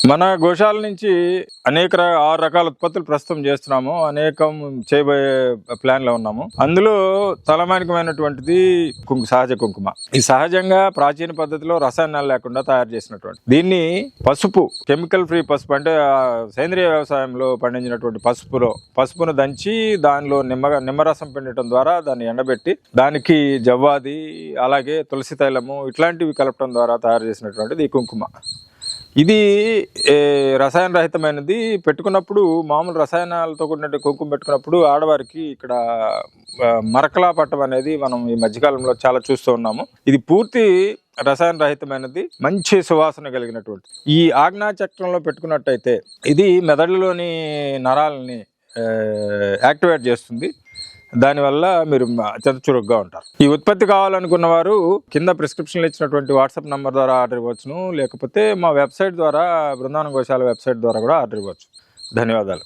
మన గోశాల నుంచి అనేక 6 రకాల ఉత్పత్తులు ప్రస్తుతం చేస్తున్నాము. అనేకం చేయబోయే ప్లాన్లో ఉన్నాము. అందులో తలమానికమైనటువంటిది సహజ కుంకుమ. ఈ సహజంగా ప్రాచీన పద్ధతిలో రసాయనాలు లేకుండా తయారు చేసినటువంటి దీన్ని పసుపు, కెమికల్ ఫ్రీ పసుపు అంటే సేంద్రియ వ్యవసాయంలో పండించినటువంటి పసుపును దంచి దానిలో నిమ్మరసం పిండటం ద్వారా దాన్ని ఎండబెట్టి దానికి జవ్వాది అలాగే తులసి తైలము ఇట్లాంటివి కలపడం ద్వారా తయారు చేసినటువంటిది ఈ కుంకుమ. ఇది రసాయన రహితమైనది. పెట్టుకున్నప్పుడు మామూలు రసాయనాలతో కూడినట్టు కుంకుమ పెట్టుకున్నప్పుడు ఆడవారికి ఇక్కడ మరకలా పట్టం అనేది మనం ఈ మధ్యకాలంలో చాలా చూస్తూ ఉన్నాము. ఇది పూర్తి రసాయన రహితమైనది, మంచి సువాసన కలిగినటువంటి. ఈ ఆజ్ఞా చక్రంలో పెట్టుకున్నట్టయితే ఇది మెదడులోని నరాలని యాక్టివేట్ చేస్తుంది. దానివల్ల మీరు అత్యంత చురుగ్గా ఉంటారు. ఈ ఉత్పత్తి కావాలనుకున్న వారు కింద ప్రిస్క్రిప్షన్లు ఇచ్చినటువంటి వాట్సాప్ నంబర్ ద్వారా ఆర్డర్ ఇవ్వచ్చును, లేకపోతే మా వెబ్సైట్ ద్వారా బృందావన గోశాల వెబ్సైట్ ద్వారా కూడా ఆర్డర్ ఇవ్వచ్చు. ధన్యవాదాలు.